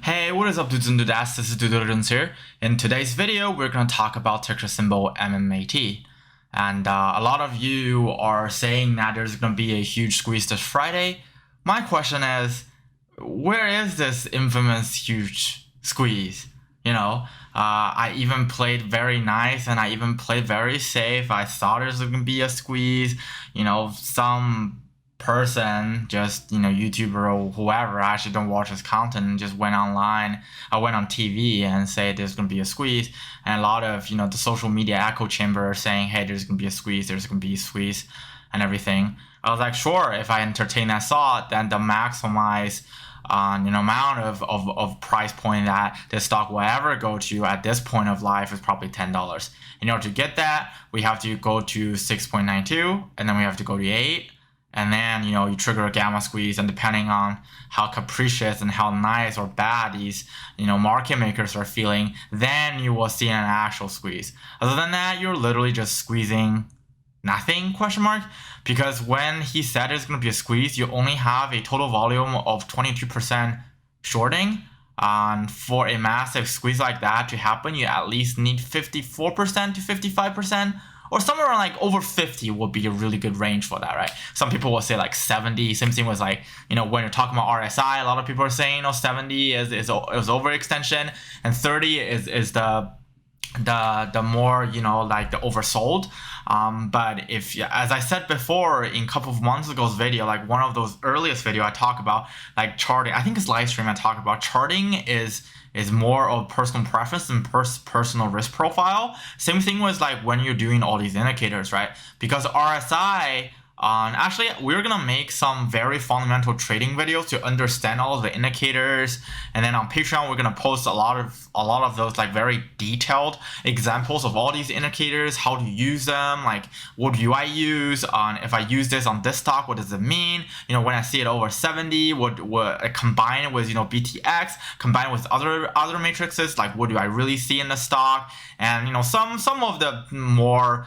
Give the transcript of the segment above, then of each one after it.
Hey, what is up dudes and dudettes, this is Dudes here. In today's video, we're going to talk about ticker symbol MMAT. And a lot of you are saying that there's going to be a huge squeeze this Friday. My question is, where is this infamous huge squeeze? I even played very nice and I even played very safe. I thought there's going to be a squeeze. Some person, just YouTuber or whoever, I actually don't watch his content, and just went online, I went on TV and said there's gonna be a squeeze, and a lot of the social media echo chamber are saying, hey, there's gonna be a squeeze, and everything. I was like, sure, if I entertain that thought, then the maximize amount of price point that the stock will ever go to at this point of life is probably $10. In order to get that, we have to go to 6.92, and then we have to go to 8. And then, you trigger a gamma squeeze, and depending on how capricious and how nice or bad these, market makers are feeling, then you will see an actual squeeze. Other than that, you're literally just squeezing nothing, ? Because when he said there's going to be a squeeze, you only have a total volume of 22% shorting. For a massive squeeze like that to happen, you at least need 54% to 55%. Or somewhere around like over 50 would be a really good range for that, right? Some people will say like 70. Same thing was like, when you're talking about RSI, a lot of people are saying, 70 is overextension, and 30 is the more, like the oversold. But if, as I said before in a couple of months ago's video, like one of those earliest video I talk about, like charting, I think it's live stream I talk about, charting is more of personal preference and personal risk profile. Same thing was like when you're doing all these indicators, right? Because RSI, actually, we're gonna make some very fundamental trading videos to understand all of the indicators, and then on Patreon we're gonna post a lot of those like very detailed examples of all these indicators, how to use them, like what do I use if I use this on this stock, what does it mean? When I see it over 70, what combine it with BTX, combine it with other matrices, like what do I really see in the stock, and some of the more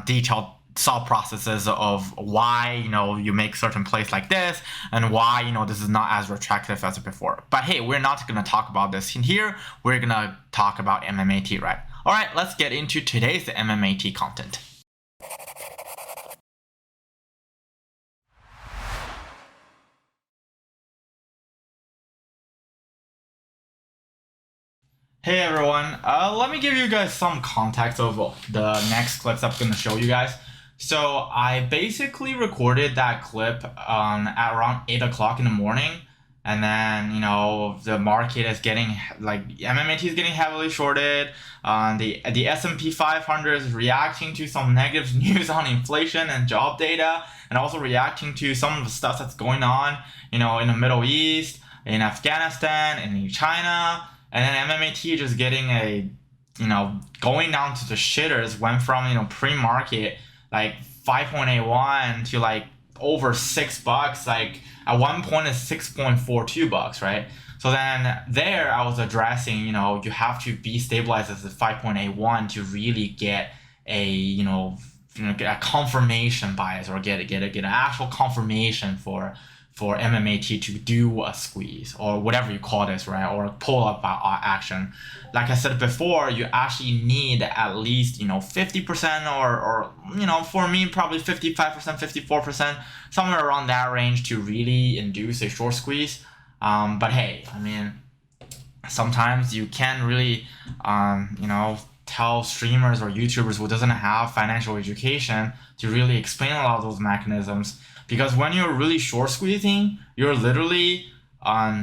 detailed thought processes of why you make certain plays like this, and why this is not as attractive as before. But hey, we're not going to talk about this in here. We're going to talk about MMAT, right? All right, let's get into today's MMAT content. Hey everyone, let me give you guys some context of the next clips I'm going to show you guys. So I basically recorded that clip at around 8 o'clock in the morning, and then the market is getting, like, MMAT is getting heavily shorted. The S&P 500 is reacting to some negative news on inflation and job data, and also reacting to some of the stuff that's going on in the Middle East, in Afghanistan, and in China. And then MMAT just getting a going down to the shitters, went from pre-market like 5.81 to like over $6. Like at one point it's $6.42, right? So then there I was addressing, you have to be stabilized at 5.81 to really get a get a confirmation bias, or get an actual confirmation for MMAT to do a squeeze, or whatever you call this, right? Or pull up action. Like I said before, you actually need at least 50%, or for me probably 55%, 54%, somewhere around that range to really induce a short squeeze. But hey, I mean, sometimes you can't really tell streamers or YouTubers who doesn't have financial education to really explain a lot of those mechanisms. Because when you're really short squeezing, you're literally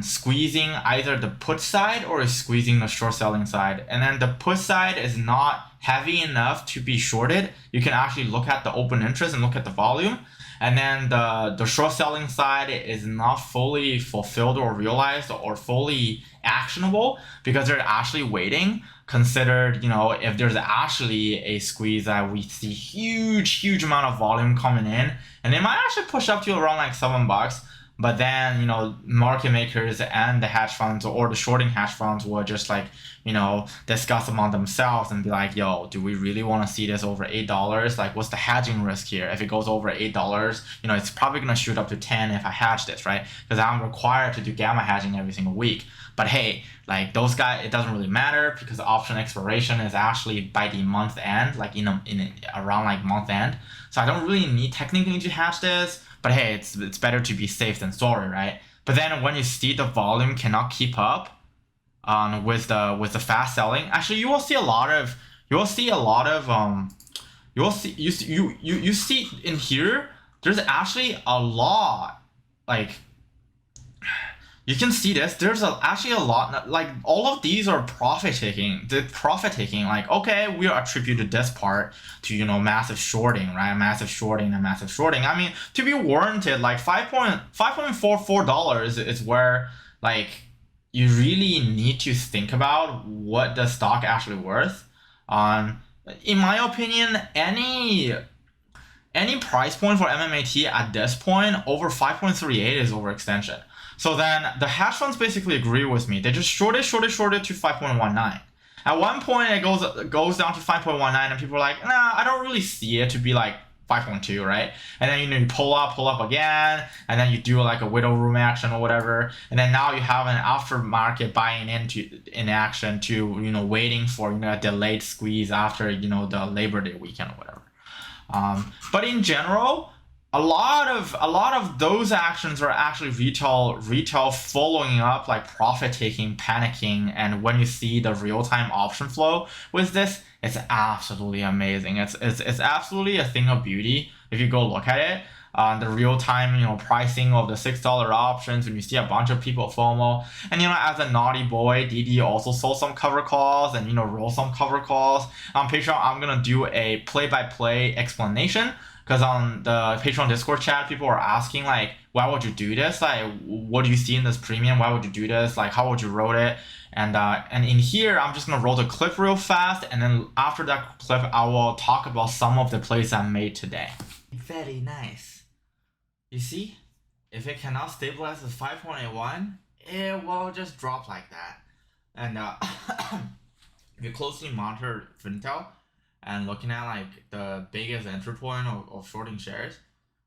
squeezing either the put side or squeezing the short selling side. And then the put side is not heavy enough to be shorted. You can actually look at the open interest and look at the volume. And then the short selling side is not fully fulfilled or realized or fully actionable, because they're actually waiting. Considered, if there's actually a squeeze that we see huge amount of volume coming in, and they might actually push up to around like $7, but then market makers and the hedge funds or the shorting hedge funds will just like discuss among themselves and be like, yo, do we really want to see this over $8? Like, what's the hedging risk here? If it goes over $8, it's probably going to shoot up to 10 if I hedge this, right? Because I'm required to do gamma hedging every single week. But hey, like those guys, it doesn't really matter because the option expiration is actually by the month end, like around like month end. So I don't really need technically to hatch this. But hey, it's better to be safe than sorry, right? But then when you see the volume cannot keep up with the fast selling, actually you will see a lot of you see in here there's actually a lot, like you can see this. There's actually a lot, like all of these are profit taking. The profit taking, like okay, we attributed this part to massive shorting, right? Massive shorting and massive shorting. I mean, to be warranted, like $5.44 is where like you really need to think about what the stock actually worth. In my opinion, any price point for MMAT at this point over 5.38 is overextension. So then the hedge funds basically agree with me. They just shorted to 5.19. At one point it goes down to 5.19 and people are like, nah, I don't really see it to be like 5.2, right? And then you pull up again, and then you do like a widow room action or whatever, and then now you have an aftermarket buying in action to waiting for a delayed squeeze after the Labor Day weekend or whatever. But in general, a lot of those actions are actually retail following up, like profit taking, panicking, and when you see the real time option flow with this, it's absolutely amazing. It's absolutely a thing of beauty if you go look at it. The real time pricing of the $6 options, when you see a bunch of people FOMO, and as a naughty boy, DD also sold some cover calls and roll some cover calls. On Patreon, I'm gonna do a play-by-play explanation, because on the Patreon Discord chat, people are asking like, why would you do this? Like, what do you see in this premium? Why would you do this? Like, how would you roll it? And in here, I'm just gonna roll the clip real fast, and then after that clip, I will talk about some of the plays I made today. Very nice. You see, if it cannot stabilize at 5.81, it will just drop like that. And if you closely monitor Fintel and looking at like the biggest entry point of shorting shares,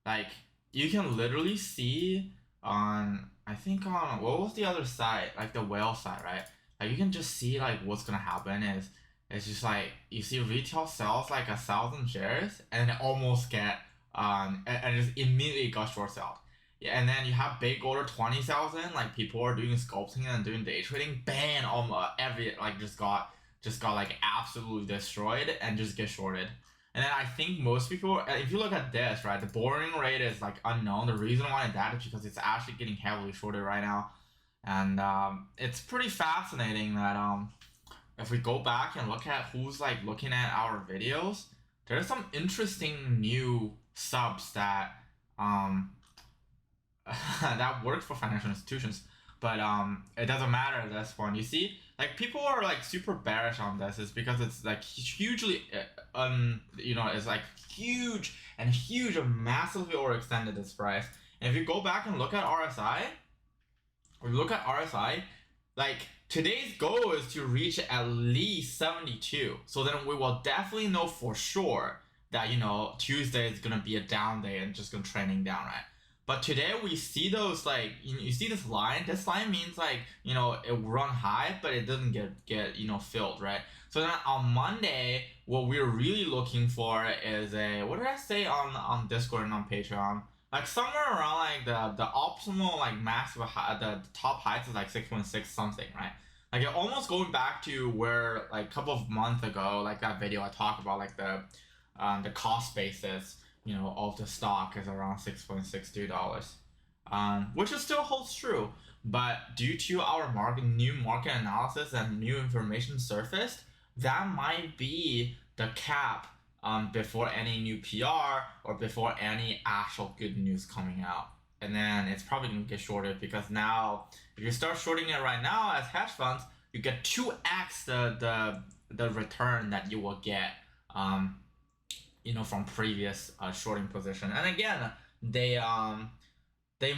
like you can literally see on, I think on, what was the other side, like the whale side, right? Like you can just see like what's gonna happen is it's just like you see retail sells like 1,000 shares and it almost get and just immediately got short sold. Yeah, and then you have big order 20,000, like people are doing sculpting and doing day trading, bam, almost every like just got like absolutely destroyed and just get shorted. And then I think most people, if you look at this, right, the borrowing rate is like unknown. The reason why that is because it's actually getting heavily shorted right now, and it's pretty fascinating that if we go back and look at who's like looking at our videos, there's some interesting new subs that that work for financial institutions, but it doesn't matter at this point. You see, like people are like super bearish on this is because it's like hugely it's like huge and massively overextended this price. And if you go back and look at RSI, like today's goal is to reach at least 72. So then we will definitely know for sure that Tuesday is gonna be a down day and just gonna trending down, right? But today we see those like you see this line. This line means like it run high, but it doesn't get filled, right? So then on Monday, what we're really looking for is a, what did I say on Discord and on Patreon? Like somewhere around like the optimal like max of the top heights is like 6.6 something, right? Like it almost going back to where like a couple of months ago, like that video I talked about, like the cost basis of the stock is around $6.62, which is still holds true. But due to our new market analysis and new information surfaced, that might be the cap before any new PR or before any actual good news coming out. And then it's probably gonna get shorted, because now if you start shorting it right now as hedge funds, you get 2x the return that you will get from previous shorting position. And again, they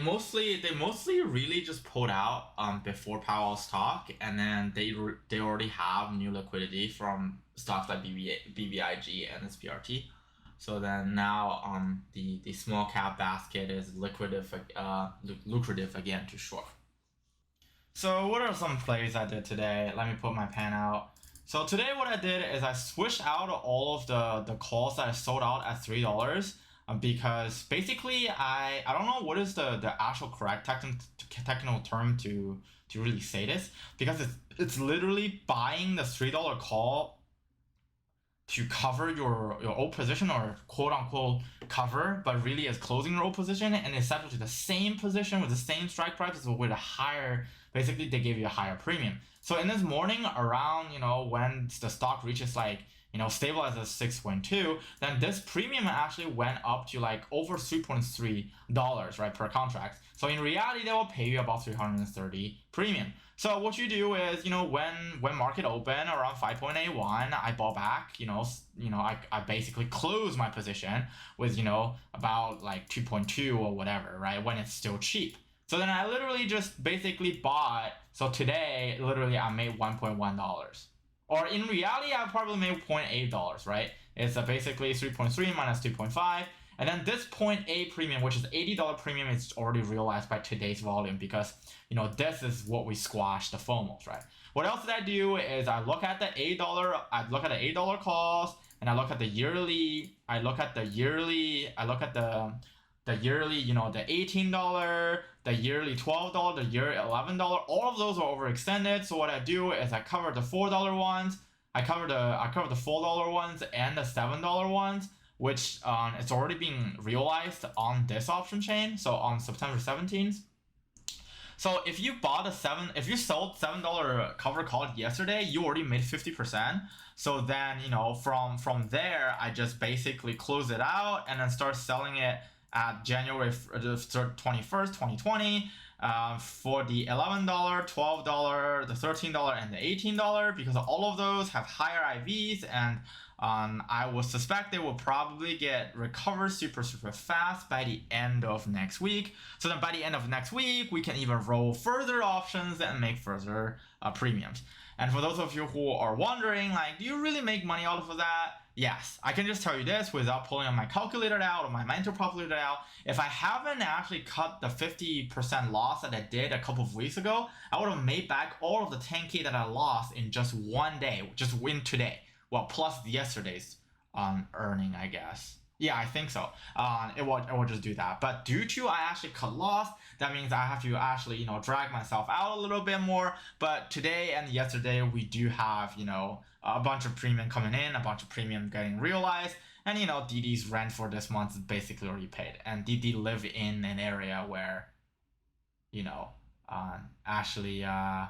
mostly really just pulled out before Powell's talk, and then they already have new liquidity from stocks like BBIG and SPRT. So then now the small cap basket is lucrative again to short. So what are some plays I did today? Let me put my pen out. So today what I did is I switched out all of the calls that I sold out at $3 because basically I don't know what is the actual correct technical term to really say this, because it's literally buying the $3 call to cover your old position, or quote unquote cover, but really is closing your old position, and it's set to the same position with the same strike price with a higher, basically they give you a higher premium. So in this morning around, when the stock reaches like, stabilized at 6.2, then this premium actually went up to like over $3.3, right, per contract. So in reality, they will pay you about 330 premium. So what you do is, when market open around 5.81, I bought back, I basically closed my position with, about like 2.2 or whatever, right, when it's still cheap. So then I literally just basically bought, so today, literally I made $1.1. Or in reality, I probably made $0.8, right? It's basically 3.3 minus 2.5. And then this 0.8 premium, which is $80 premium, is already realized by today's volume because, this is what we squash the FOMOs, right? What else did I do is I look at the $8 calls, and I look at the yearly, the yearly, the $18, the yearly $12, the year $11, all of those are overextended. So what I do is I cover the $4 ones, I cover the $4 ones and the $7 ones, which it's already being realized on this option chain. So on September 17th. So if you sold $7 cover call yesterday, you already made 50%. So then, from there, I just basically close it out and then start selling it at January 21st, 2020, for the $11, $12, the $13, and the $18, because all of those have higher IVs, and I would suspect they will probably get recovered super fast by the end of next week. So then by the end of next week, we can even roll further options and make further premiums. And for those of you who are wondering, like, do you really make money out of that? Yes, I can just tell you this without pulling my calculator out or my mental calculator out. If I haven't actually cut the 50% loss that I did a couple of weeks ago, I would have made back all of the 10K that I lost in just one day, just win today. Well, plus yesterday's earning, I guess. Yeah, I think so. It will just do that. But due to I actually cut loss, that means I have to actually, drag myself out a little bit more. But today and yesterday, we do have, a bunch of premium coming in, a bunch of premium getting realized. And, DD's rent for this month is basically already paid. And DD live in an area where, actually, the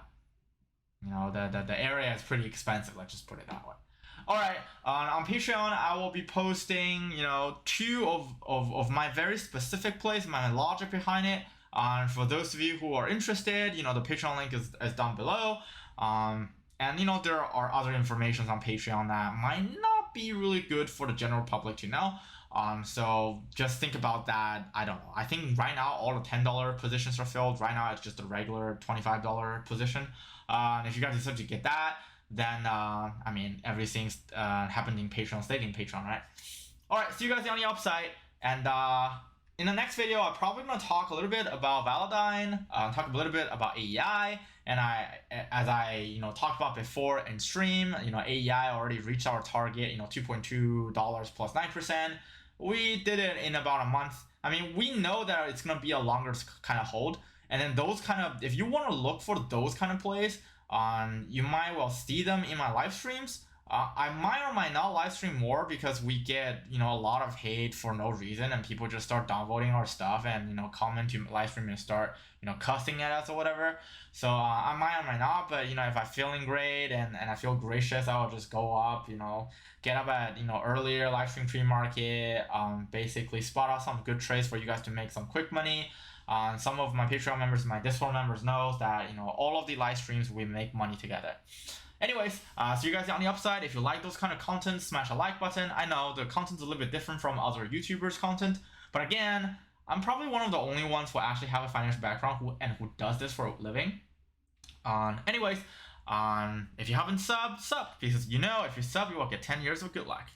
area is pretty expensive. Let's just put it that way. Alright, on Patreon, I will be posting, two of my very specific plays, my logic behind it. For those of you who are interested, the Patreon link is down below. And, there are other informations on Patreon that might not be really good for the general public to know. So just think about that. I don't know. I think right now all the $10 positions are filled. Right now it's just a regular $25 position. And if you guys decide to get that, then everything's happening in Patreon, staying in Patreon, right? Alright, see you guys on the upside. And in the next video, I'm probably gonna talk a little bit about Validine, talk a little bit about AEI, and as I talked about before in stream, AEI already reached our target, $2.2 plus 9%. We did it in about a month. We know that it's gonna be a longer kind of hold, and then those kind of, if you want to look for those kind of plays, you might well see them in my live streams. I might or might not live stream more because we get a lot of hate for no reason, and people just start downvoting our stuff and comment to live stream and start cussing at us or whatever. So I might or might not, but if I'm feeling great and I feel gracious, I'll just go up, get up at earlier live stream pre-market, basically spot out some good trades for you guys to make some quick money. Some of my Patreon members, my Discord members knows that all of the live streams we make money together. Anyways, see you guys on the upside. If you like those kind of content, smash a like button. I know the content's a little bit different from other YouTubers' content, but again, I'm probably one of the only ones who actually have a financial background who does this for a living. Anyways, if you haven't sub, because if you sub, you will get 10 years of good luck.